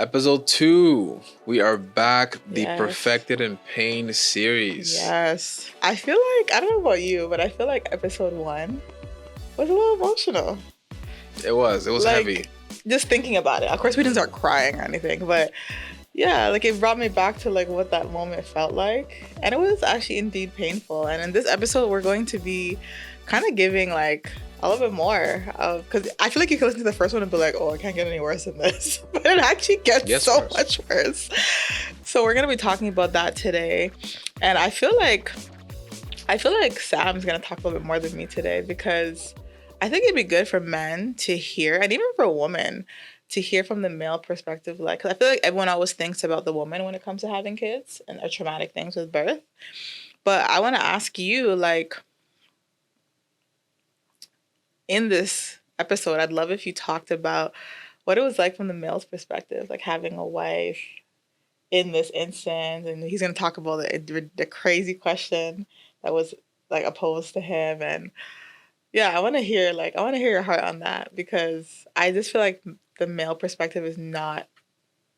Episode 2. We are back. The Yes. Perfected in Pain series. Yes. I feel like, I don't know about you, but I feel like episode 1 was a little emotional. It was Like, heavy. Just thinking about it. Of course, we didn't start crying or anything, but yeah, like it brought me back to like what that moment felt like. And it was actually indeed painful. And in this episode, we're going to be kind of giving like a little bit more of, because I feel like you can listen to the first one and be like, oh, it can't get any worse than this. But it actually gets so much worse. So we're going to be talking about that today. And I feel like Sam's going to talk a little bit more than me today, because I think it'd be good for men to hear, and even for a woman to hear from the male perspective. Like, because I feel like everyone always thinks about the woman when it comes to having kids and traumatic things with birth. But I want to ask you, like, in this episode, I'd love if you talked about what it was like from the male's perspective, like having a wife in this instance. And he's going to talk about the crazy question that was like opposed to him. And yeah, I want to hear your heart on that, because I just feel like the male perspective is not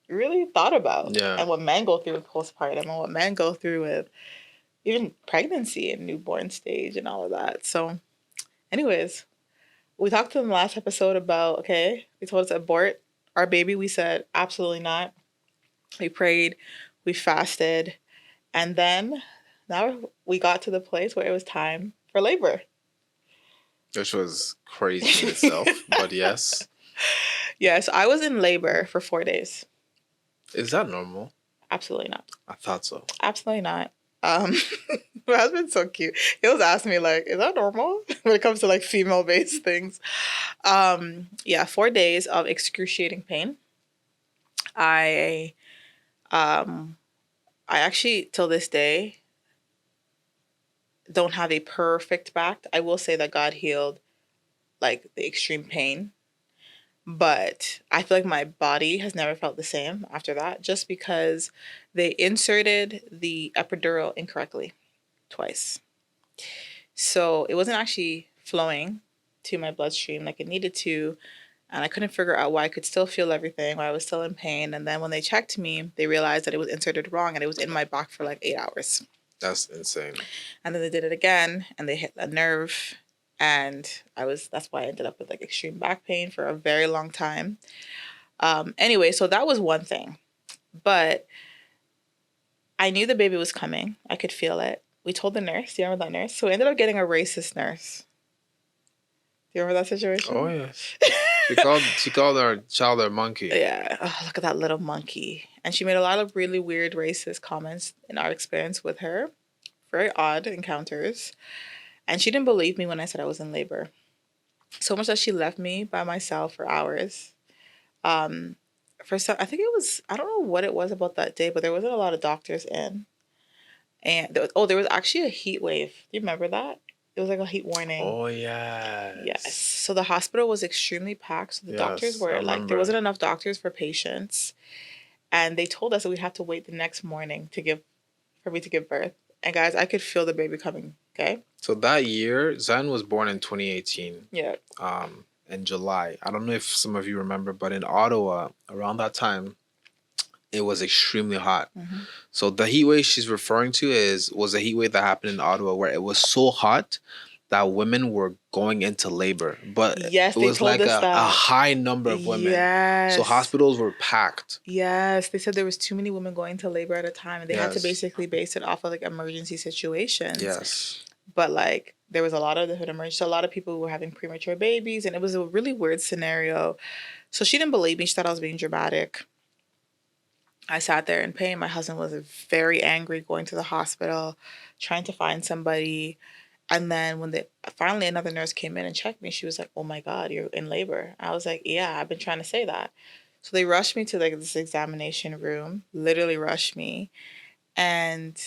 really thought about. Yeah. And what men go through with postpartum and what men go through with even pregnancy and newborn stage and all of that. So anyways, we talked in the last episode about, okay, they told us to abort our baby. We said, absolutely not. We prayed, we fasted, and then now we got to the place where it was time for labor. Which was crazy in itself, but yes. Yes, I was in labor for 4 days. Is that normal? Absolutely not. I thought so. Absolutely not. My husband's so cute. He always asks me, like, is that normal when it comes to like female-based things? 4 days of excruciating pain. I actually, till this day, don't have a perfect back. I will say that God healed like the extreme pain, but I feel like my body has never felt the same after that, just because they inserted the epidural incorrectly twice. So it wasn't actually flowing to my bloodstream like it needed to. And I couldn't figure out why I could still feel everything, why I was still in pain. And then when they checked me, they realized that it was inserted wrong and it was in my back for like 8 hours. That's insane. And then they did it again and they hit a nerve. And that's why I ended up with like extreme back pain for a very long time. Anyway, so that was one thing. But I knew the baby was coming. I could feel it. We told the nurse. Do you remember that nurse? So we ended up getting a racist nurse. Do you remember that situation? Oh, yes. She called our child a monkey. Yeah. Oh, look at that little monkey. And she made a lot of really weird racist comments in our experience with her. Very odd encounters. And she didn't believe me when I said I was in labor. So much that she left me by myself for hours. I think it was, I don't know what it was about that day, but there wasn't a lot of doctors in. And there was actually a heat wave. Do you remember that? It was like a heat warning. Oh, yeah. Yes. So the hospital was extremely packed. So the doctors were like, there wasn't enough doctors for patients. And they told us that we'd have to wait the next morning for me to give birth. And guys, I could feel the baby coming. Okay. So that year, Zen was born in 2018. Yeah. In July. I don't know if some of you remember, but in Ottawa, around that time, it was extremely hot. Mm-hmm. So the heat wave she's referring to was a heat wave that happened in Ottawa where it was so hot that women were going into labor. But yes, it was like a high number of women. Yes. So hospitals were packed. Yes. They said there was too many women going to labor at a time. And they had to basically base it off of like emergency situations. Yes. But like there was a lot of different emergencies. So a lot of people were having premature babies. And it was a really weird scenario. So she didn't believe me. She thought I was being dramatic. I sat there in pain. My husband was very angry, going to the hospital, trying to find somebody. And then when finally another nurse came in and checked me, she was like, oh my God, you're in labor. I was like, yeah, I've been trying to say that. So they rushed me to like this examination room, literally rushed me. And,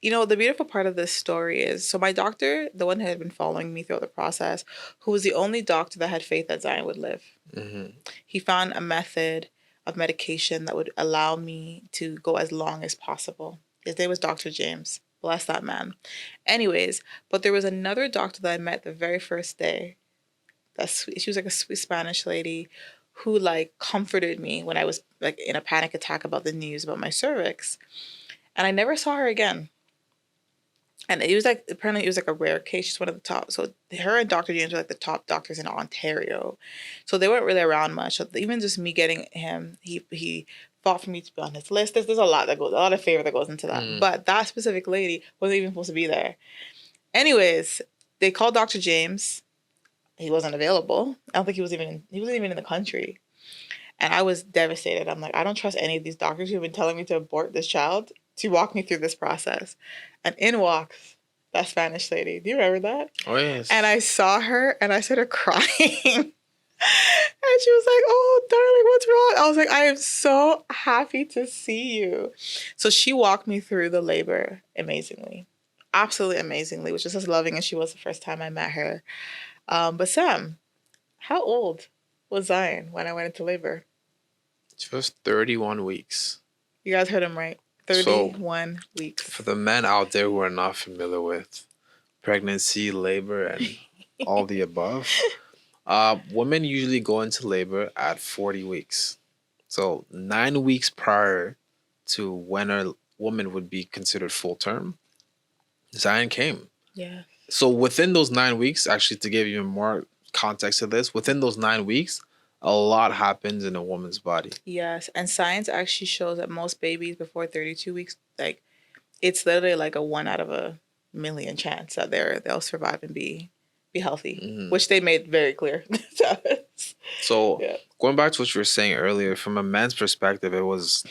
you know, the beautiful part of this story is, so my doctor, the one who had been following me throughout the process, who was the only doctor that had faith that Zion would live. Mm-hmm. He found a method of medication that would allow me to go as long as possible. His name was Dr. James. Bless that man. Anyways, but there was another doctor that I met the very first day. She was like a sweet Spanish lady who like comforted me when I was like in a panic attack about the news about my cervix. And I never saw her again. And it was like, apparently it was like a rare case. She's one of the top. So her and Dr. James were like the top doctors in Ontario. So they weren't really around much. So even just me getting him, he fought for me to be on his list. There's a lot that goes, a lot of favor that goes into that. But that specific lady wasn't even supposed to be there. Anyways, they called Dr. James. He wasn't available. I don't think he wasn't even in the country. And I was devastated. I'm like, I don't trust any of these doctors who have been telling me to abort this child to walk me through this process. And in walks that Spanish lady. Do you remember that? Oh, yes. And I saw her and I started crying. And she was like, "Oh, darling, what's wrong?" I was like, "I am so happy to see you." So she walked me through the labor amazingly. Absolutely amazingly, which is as loving as she was the first time I met her. But Sam, how old was Zion when I went into labor? She was 31 weeks. You guys heard him right. 31 weeks. For the men out there who are not familiar with pregnancy, labor, and all the above, women usually go into labor at 40 weeks. So 9 weeks prior to when a woman would be considered full term, Zion came. Yeah. So within those 9 weeks, actually, to give you more context to this, within those 9 weeks, a lot happens in a woman's body. Yes, and science actually shows that most babies before 32 weeks, like, it's literally like a 1 out of a million chance that they'll survive and be healthy, which they made very clear to us. So going back to what you were saying earlier, from a man's perspective, it was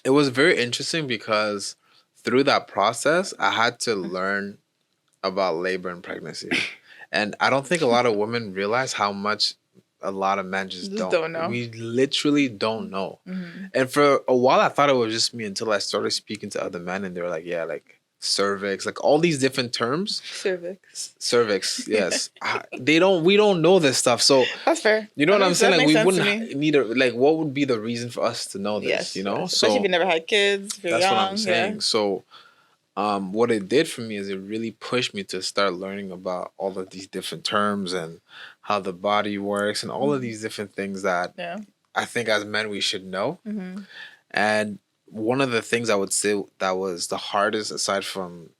very interesting because through that process, I had to learn about labor and pregnancy. And I don't think a lot of women realize how much a lot of men just don't know. We literally don't know. And for a while, I thought it was just me until I started speaking to other men, and they were like, "Yeah, like cervix, like all these different terms." Cervix, yes. We don't know this stuff, so that's fair. You know what I'm saying? Like we wouldn't need what would be the reason for us to know this? Yes, you know, yes. Especially if you never had kids. If you're that's young, what I'm saying. Yeah. So. What it did for me is it really pushed me to start learning about all of these different terms and how the body works and all of these different things that I think as men we should know. And one of the things I would say that was the hardest, aside from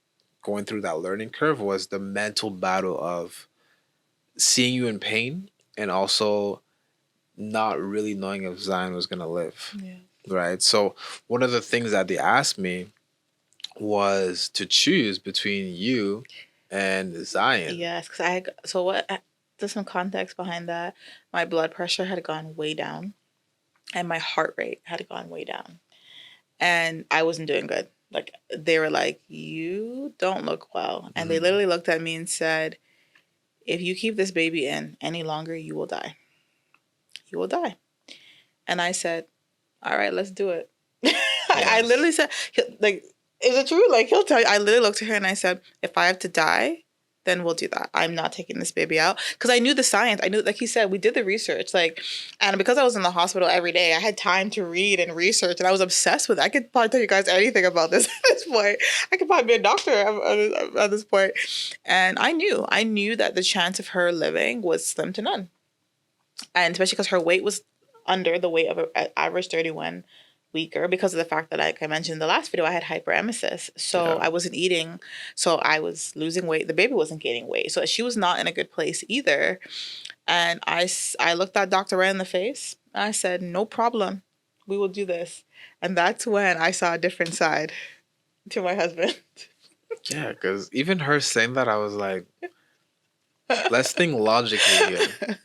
going through that learning curve, was the mental battle of seeing you in pain and also not really knowing if Zion was going to live. Right? So one of the things that they asked me was to choose between you and Zion. Yes, because there's some context behind that. My blood pressure had gone way down and my heart rate had gone way down. And I wasn't doing good. Like, they were like, "You don't look well." And they literally looked at me and said, "If you keep this baby in any longer, you will die. You will die." And I said, "All right, let's do it." I literally said, like, "Is it true?" Like, he'll tell you. I literally looked at her and I said, "If I have to die, then we'll do that. I'm not taking this baby out." Because I knew the science. I knew, like he said, we did the research. Like, and because I was in the hospital every day, I had time to read and research, and I was obsessed with it. I could probably tell you guys anything about this at this point. I could probably be a doctor at this point. And I knew that the chance of her living was slim to none. And especially because her weight was under the weight of an average 31 weaker, because of the fact that, like I mentioned in the last video, I had hyperemesis. So I wasn't eating. So I was losing weight. The baby wasn't gaining weight. So she was not in a good place either. And I looked that doctor right in the face. I said, "No problem. We will do this." And that's when I saw a different side to my husband. Yeah, because even her saying that, I was like, let's think logically here.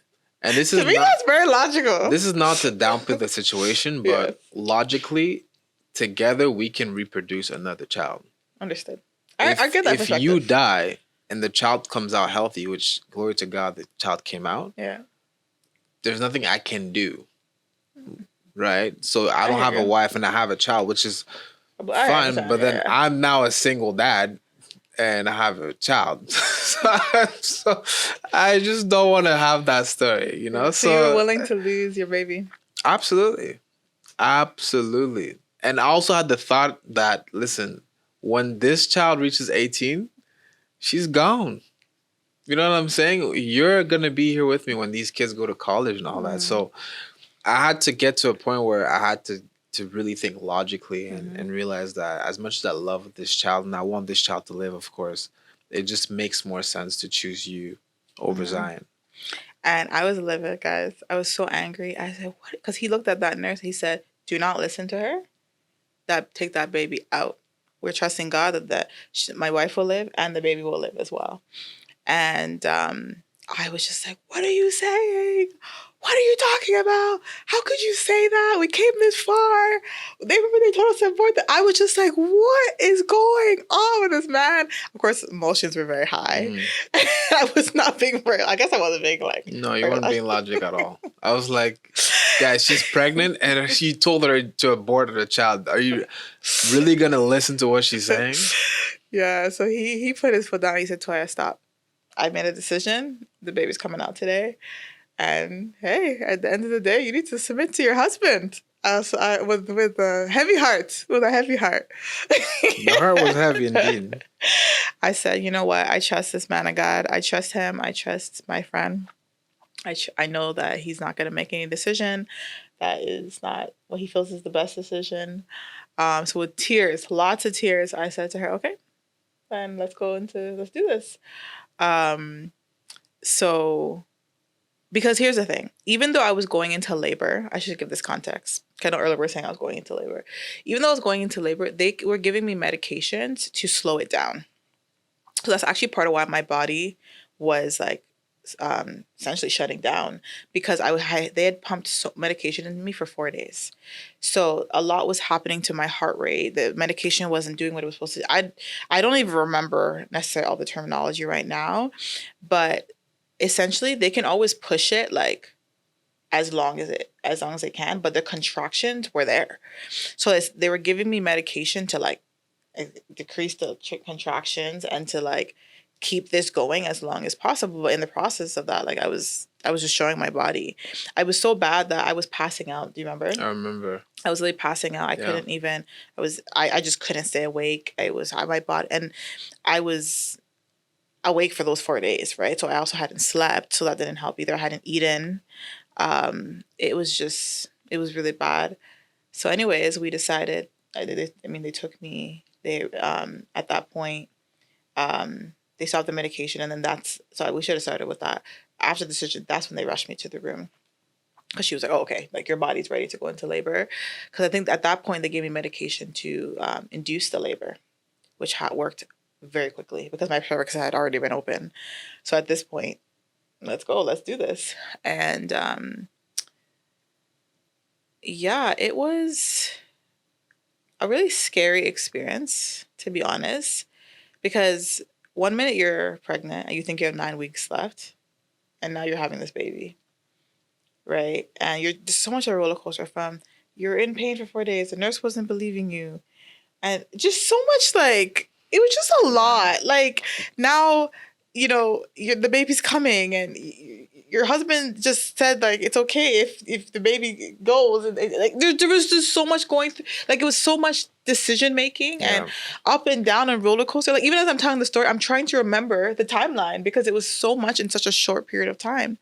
And this is to me, that's very logical. This is not to downplay the situation, but logically, together we can reproduce another child. Understood. I get that perspective. If you die and the child comes out healthy, which glory to God, the child came out. Yeah. There's nothing I can do, right? So I don't have a wife and I have a child, which is fine. But then I'm now a single dad. And I have a child. So I just don't want to have that story, you know? So you're willing to lose your baby? Absolutely. Absolutely. And I also had the thought that, listen, when this child reaches 18, she's gone. You know what I'm saying? You're gonna be here with me when these kids go to college and all that. Mm-hmm. So I had to get to a point where I had to really think logically Mm-hmm. and realize that as much as I love this child and I want this child to live, of course, it just makes more sense to choose you over Mm-hmm. Zion. And I was livid, guys. I was so angry. I said, "What?" Because he looked at that nurse. He said, "Do not listen to her. That take that baby out. We're trusting God that my wife will live and the baby will live as well." And I was just like, "What are you saying? What are you talking about? How could you say that? We came this far. They remember they told us to abort that." I was just like, "What is going on with this man?" Of course, emotions were very high. Mhm. I was not being very. I guess I wasn't being like. No, you Very, weren't being logic at all. I was like, guys, she's pregnant and she told her to abort the child. Are you really gonna listen to what she's saying? yeah. So he put his foot down. He said, "Toya, stop. I made a decision. The baby's coming out today. And hey, at the end of the day, you need to submit to your husband." With a heavy heart, with a heavy heart. The heart was heavy indeed. I said, "You know what? I trust this man of God. I trust him. I trust my friend. I know that he's not going to make any decision that is not what he feels is the best decision." So with tears, lots of tears, I said to her, "Okay, then let's do this." Um, so because here's the thing, even though I was going into labor, I should give this context. I know earlier we were saying I was going into labor. Even though I was going into labor, they were giving me medications to slow it down. So that's actually part of why my body was like essentially shutting down, because they had pumped medication into me for 4 days. So a lot was happening to my heart rate. The medication wasn't doing what it was supposed to. I don't even remember necessarily all the terminology right now, but essentially they can always push it like as long as they can, but the contractions were there. So they were giving me medication to like decrease the contractions and to like keep this going as long as possible. But in the process of that, like I was just showing my body. I was so bad that I was passing out. Do you remember? I remember. I was really passing out. I Yeah. couldn't even. I just couldn't stay awake. I was on my body, and I was awake for those 4 days, right? So I also hadn't slept, so that didn't help either. I hadn't eaten. It was really bad. So anyways, we decided. I mean, they took me. They at that point, they stopped the medication, and then we should have started with that. After the decision, that's when they rushed me to the room, because she was like, "Oh, okay, like your body's ready to go into labor." Because I think at that point they gave me medication to induce the labor, which worked very quickly because my cervix had already been open. So at this point, let's go, let's do this. And yeah, it was a really scary experience, to be honest, because 1 minute you're pregnant and you think you have 9 weeks left, and now you're having this baby, right? And you're just so much of a roller coaster from you're in pain for 4 days, the nurse wasn't believing you, and just so much like it was just a lot. Like now, the baby's coming, and your husband just said like it's okay if the baby goes, and like there was just so much going through. Like it was so much decision making and up and down and roller coaster. Like even as I'm telling the story, I'm trying to remember the timeline because it was so much in such a short period of time.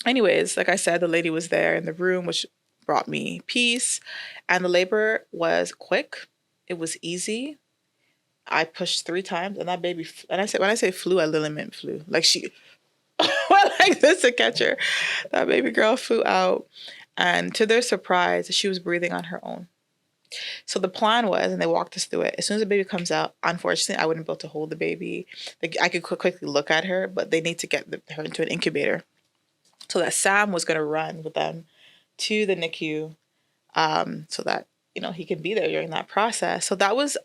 Anyways, like I said, the lady was there in the room, which brought me peace. And the labor was quick. It was easy. I pushed 3 times, and that baby, and when I say flew, I literally meant flew. Like she went like this to catch her. That baby girl flew out. And to their surprise, she was breathing on her own. So the plan was, and they walked us through it, as soon as the baby comes out, unfortunately, I wouldn't be able to hold the baby. Like I could quickly look at her, but they need to get her into an incubator. So that Sam was going to run with them to the NICU, so that he can be there during that process. So that was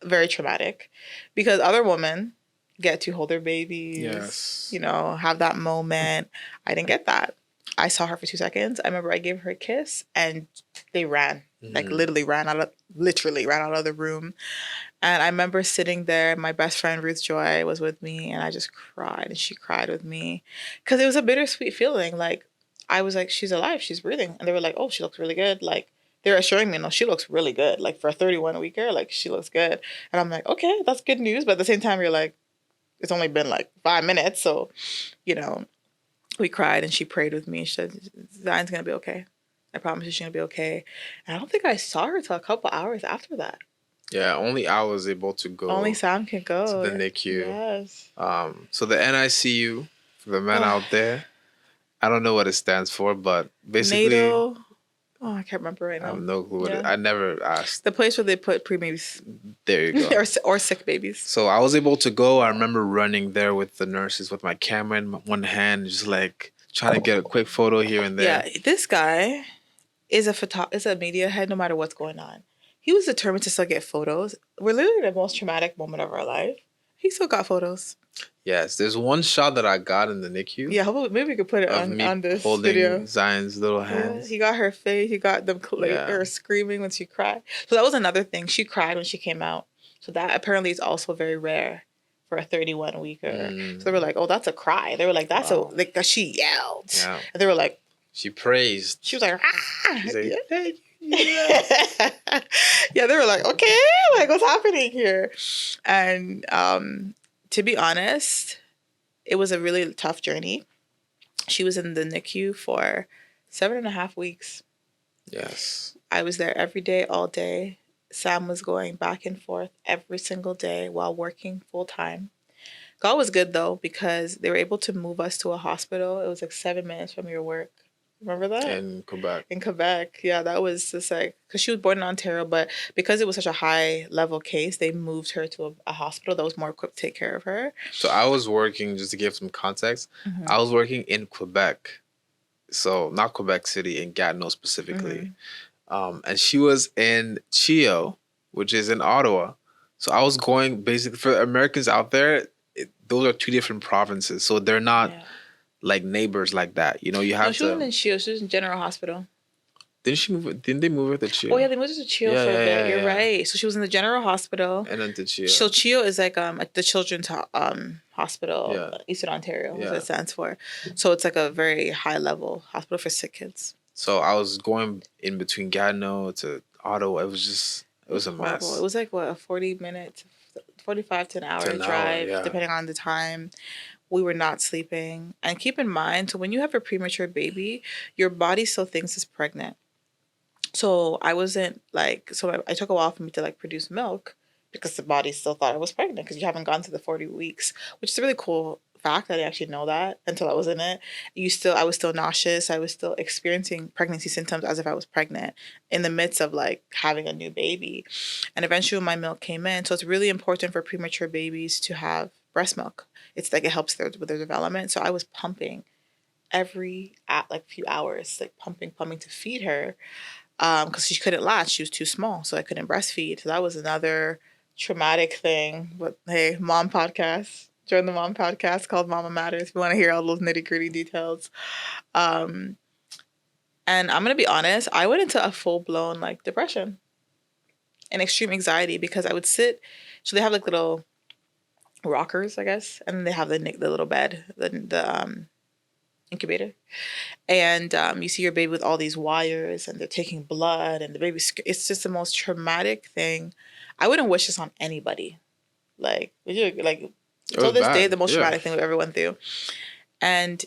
very traumatic, because other women get to hold their babies, Yes. Have that moment. I didn't get that. I saw her for 2 seconds. I remember I gave her a kiss, and they ran, like literally ran out of the room. And I remember sitting there. My best friend Ruth Joy was with me, and I just cried, and she cried with me, because it was a bittersweet feeling. Like I was like, she's alive, she's breathing, and they were like, oh, she looks really good. Like they're assuring me, no, she looks really good. Like for a 31-weeker, like she looks good. And I'm like, okay, that's good news. But at the same time, you're like, it's only been like 5 minutes. So, you know, we cried and she prayed with me. She said, Zion's going to be okay. I promise you she's going to be okay. And I don't think I saw her till a couple hours after that. Yeah, only I was able to go. Only Sam can go. To the NICU. Yes. So the NICU, for the men out there, I don't know what it stands for, but basically... NATO... Oh, I can't remember right now. I have no clue what it... I never asked. The place where they put pre-babies. There you go. or sick babies. So I was able to go. I remember running there with the nurses with my camera in one hand, just like trying to get a quick photo here and there. Yeah, this guy is a media head no matter what's going on. He was determined to still get photos. We're literally the most traumatic moment of our life. He still got photos. Yes, there's one shot that I got in the NICU. Yeah, maybe we could put it on this holding video. Zion's little hands. Yeah, he got her face. He got them her screaming when she cried. So that was another thing. She cried when she came out. So that apparently is also very rare for a 31-weeker. So they were like, "Oh, that's a cry." They were like, "That's she yelled." Yeah. And they were like, "She praised." She was like, "Ah!" She's like, "Thank you." Yeah. Yeah, they were like, "Okay, like what's happening here?" And to be honest, it was a really tough journey. She was in the NICU for 7.5 weeks. Yes. I was there every day, all day. Sam was going back and forth every single day while working full time. God was good though, because they were able to move us to a hospital. It was like 7 minutes from your work. Remember that? In Quebec. In Quebec. Yeah, that was just like, because she was born in Ontario, but because it was such a high level case, they moved her to a hospital that was more equipped to take care of her. So I was working, just to give some context, I was working in Quebec. So not Quebec City, in Gatineau specifically. And she was in Chio, which is in Ottawa. So I was going, basically, for Americans out there, those are two different provinces. So they're not... Yeah. Like neighbors like that, you know. You have to. She wasn't in Chio. She was in General Hospital. Didn't they move her to Chio? Oh yeah, they moved her to Chio for a bit. You're right. So she was in the General Hospital. And then to Chio. So Chio is like the Children's Hospital, Eastern Ontario. What it stands for. So it's like a very high level hospital for sick kids. So I was going in between Gatineau to Ottawa. It was a mess. It was like what, a 45 to an hour drive, depending on the time. We were not sleeping. And keep in mind, so when you have a premature baby, your body still thinks it's pregnant. So I wasn't like, so I took a while for me to like produce milk because the body still thought I was pregnant because you haven't gone through the 40 weeks, which is a really cool fact. I didn't actually know that until I was in it. I was still nauseous. I was still experiencing pregnancy symptoms as if I was pregnant in the midst of like having a new baby. And eventually my milk came in. So it's really important for premature babies to have breast milk. It's like it helps with their development. So I was pumping every few hours, like pumping to feed her, because she couldn't latch. She was too small, so I couldn't breastfeed. So that was another traumatic thing. But hey, mom podcast. Join the mom podcast called Mama Matters if you want to hear all those nitty gritty details. And I'm gonna be honest, I went into a full blown like depression and extreme anxiety because I would sit. So they have like little rockers, I guess, and then they have the little bed, the incubator, and you see your baby with all these wires, and they're taking blood, and the baby. It's just the most traumatic thing. I wouldn't wish this on anybody. Like, till this day, the most traumatic thing we've ever went through. And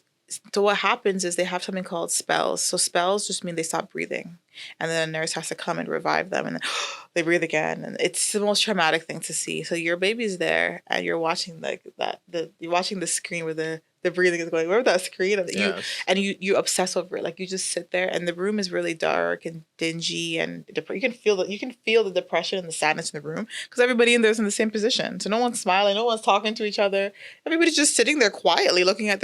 so what happens is they have something called spells. So spells just mean they stop breathing. And then a nurse has to come and revive them. And then they breathe again. And it's the most traumatic thing to see. So your baby's there and you're watching you're watching the screen where the breathing is going. Remember that screen? And you obsess over it. Like you just sit there and the room is really dark and dingy and you can feel the depression and the sadness in the room because everybody in there is in the same position. So no one's smiling, no one's talking to each other. Everybody's just sitting there quietly looking at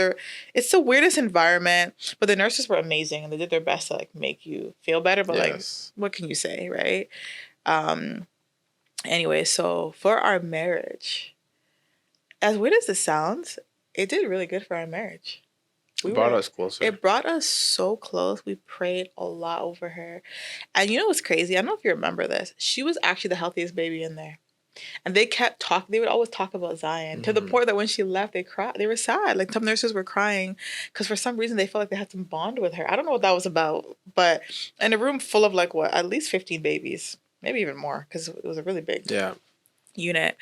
it's the weirdest environment. But the nurses were amazing and they did their best to like make you feel better. But like, what can you say, right? Anyway, so for our marriage, as weird as this sounds, it did really good for our marriage. It brought us closer. It brought us so close. We prayed a lot over her. And you know what's crazy? I don't know if you remember this. She was actually the healthiest baby in there. And they kept talking. They would always talk about Zion to the point that when she left, they cried. They were sad. Like some nurses were crying because for some reason they felt like they had some bond with her. I don't know what that was about. But in a room full of like what, at least 15 babies, maybe even more because it was a really big unit.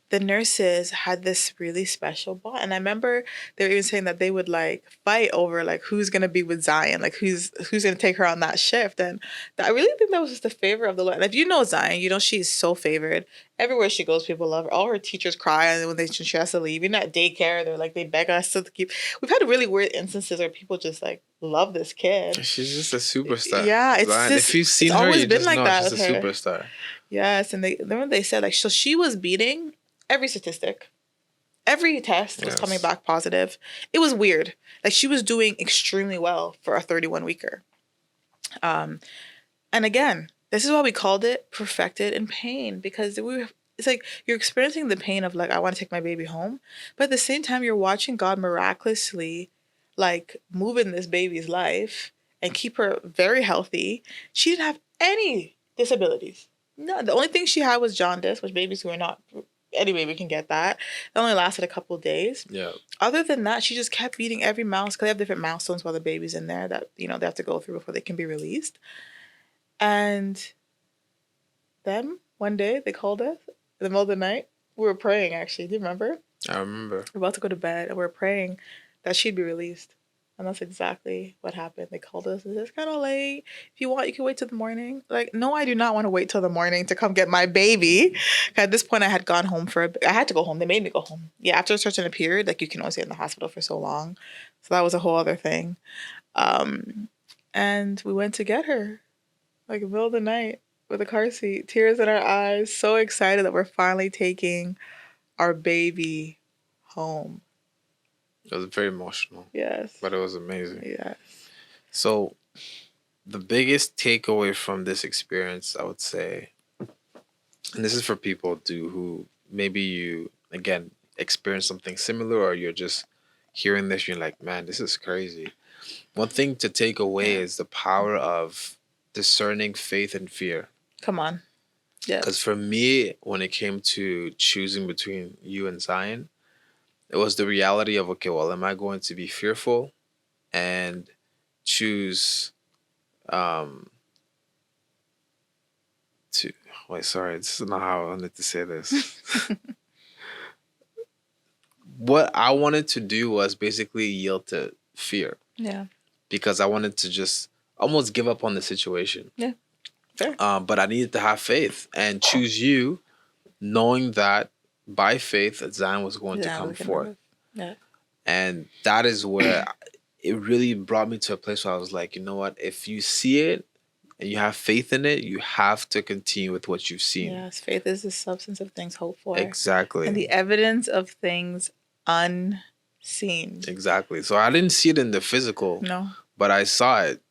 the nurses had this really special bond. And I remember they were even saying that they would like fight over like who's gonna be with Zion, like who's gonna take her on that shift. And I really think that was just the favor of the Lord. And if you know Zion, you know she's so favored. Everywhere she goes, people love her. All her teachers cry and when she has to leave. Even at daycare, they're like they beg us to keep. We've had really weird instances where people just like love this kid. She's just a superstar. Yeah, it's Zion, just if you've seen it's her, always you been just like know that she's a with her. superstar. Yes, and they said like so she was beating every statistic. Every test was coming back positive. It was weird. Like she was doing extremely well for a 31 weeker. And again, this is why we called it perfected in pain because it's like you're experiencing the pain of like I want to take my baby home, but at the same time you're watching God miraculously like move in this baby's life and keep her very healthy. She didn't have any disabilities. No, the only thing she had was jaundice, which babies who are not any baby can get that. That only lasted a couple of days. Yeah. Other than that, she just kept feeding every mouse because they have different milestones while the baby's in there that they have to go through before they can be released. And then one day they called us in the middle of the night. We were praying actually. Do you remember? I remember. We were about to go to bed and we were praying that she'd be released. And that's exactly what happened. They called us and said, it's kind of late. If you want, you can wait till the morning. Like, no, I do not want to wait till the morning to come get my baby. At this point, I had gone home I had to go home. They made me go home. Yeah, after such a period, like you can only stay in the hospital for so long. So that was a whole other thing. And we went to get her, like in the middle of the night with a car seat, tears in our eyes, so excited that we're finally taking our baby home. It was very emotional. Yes. But it was amazing. Yes. So, the biggest takeaway from this experience, I would say, and this is for people too who maybe you, again, experience something similar or you're just hearing this, you're like, man, this is crazy. One thing to take away is the power of discerning faith and fear. Come on. Yeah. Because for me, when it came to choosing between you and Zion, it was the reality of, okay, well, am I going to be fearful and choose to wait, sorry, this is not how I wanted to say this. What I wanted to do was basically yield to fear. Yeah. Because I wanted to just almost give up on the situation. Yeah. Fair. But I needed to have faith and choose you, knowing that by faith that Zion was going to come forth. Yeah. And that is where it really brought me to a place where I was like, you know what? If you see it and you have faith in it, you have to continue with what you've seen. Yes, faith is the substance of things hoped for. Exactly. And the evidence of things unseen. Exactly. So I didn't see it in the physical. No. But I saw it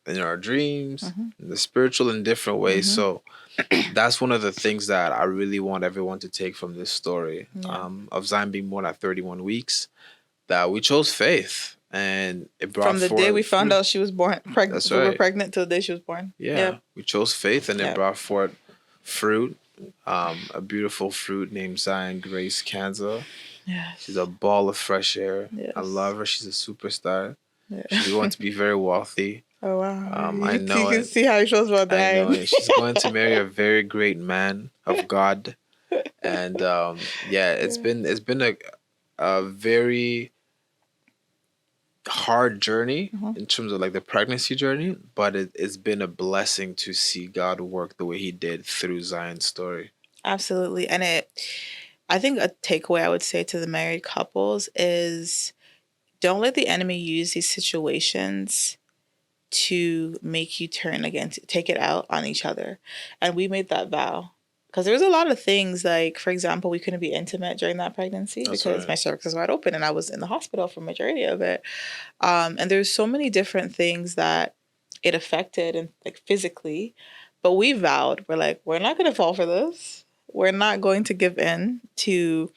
in our dreams, in the spiritual, in different ways. So that's one of the things that I really want everyone to take from this story of Zion being born at 31 weeks, that we chose faith. And it brought from the day we found out she was born pregnant. That's right. We right. were pregnant till the day she was born. Yeah. We chose faith and it brought forth fruit. A beautiful fruit named Zion Grace Kanza. Yes. She's a ball of fresh air. Yes. I love her. She's a superstar. Yeah. She's going to be very wealthy. Oh wow! I know you can see how he feels about that. I know it. She's going to marry a very great man of God, and it's been a very hard journey in terms of like the pregnancy journey, but it's been a blessing to see God work the way He did through Zion's story. Absolutely, and I think a takeaway I would say to the married couples is don't let the enemy use these situations to make you turn against, take it out on each other. And we made that vow because there was a lot of things like, for example, we couldn't be intimate during that pregnancy because my cervix was wide open and I was in the hospital for majority of it. And there's so many different things that it affected and like physically, but we vowed, we're like, we're not going to fall for this. We're not going to give in to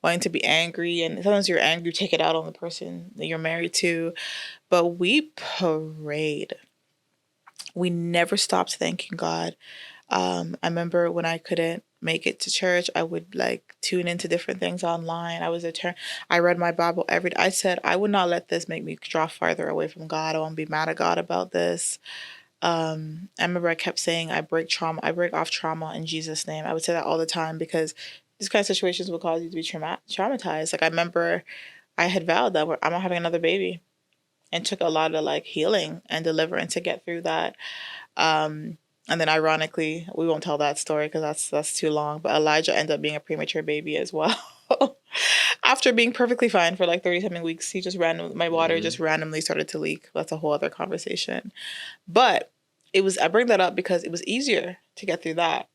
wanting to be angry. And sometimes you're angry, you take it out on the person that you're married to. But we prayed. We never stopped thanking God. I remember when I couldn't make it to church, I would like tune into different things online. I read my Bible every day. I said, I would not let this make me draw farther away from God. I won't be mad at God about this. I remember I kept saying, I break off trauma in Jesus' name. I would say that all the time because these kind of situations will cause you to be traumatized. Like I remember I had vowed that I'm not having another baby, and took a lot of like healing and deliverance to get through that. And then ironically, we won't tell that story because that's too long. But Elijah ended up being a premature baby as well. After being perfectly fine for like 30-something weeks, my water just randomly started to leak. That's a whole other conversation. But I bring that up because it was easier to get through that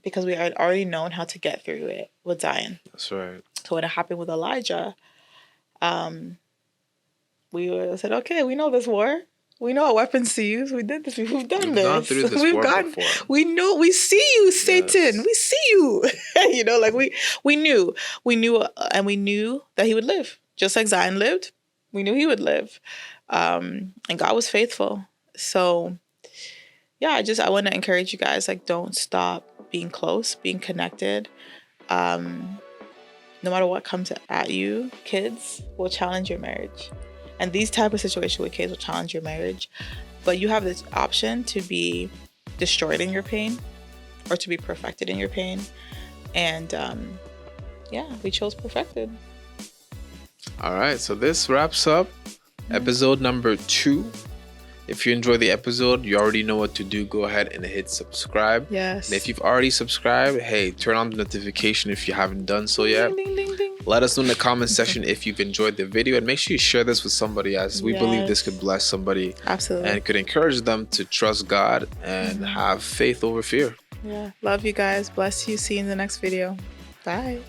because we had already known how to get through it with Zion. That's right. So when it happened with Elijah, we said, okay, we know this war. We know what weapons to use. We did this. We've done this. Gone through this war before. We know. We see you, Satan. Yes. We see you. Like we knew, and we knew that he would live, just like Zion lived. We knew he would live, and God was faithful. So, yeah, I want to encourage you guys. Like, don't stop being close, being connected. No matter what comes at you, kids will challenge your marriage. And these type of situations with kids will challenge your marriage. But you have this option to be destroyed in your pain or to be perfected in your pain. And we chose perfected. All right. So this wraps up episode number 2. If you enjoyed the episode, you already know what to do. Go ahead and hit subscribe. Yes. And if you've already subscribed, hey, turn on the notification if you haven't done so yet. Ding, ding, ding, ding. Let us know in the comment section if you've enjoyed the video, and make sure you share this with somebody, as we believe this could bless somebody. Absolutely. And could encourage them to trust God and have faith over fear. Yeah. Love you guys. Bless you. See you in the next video. Bye.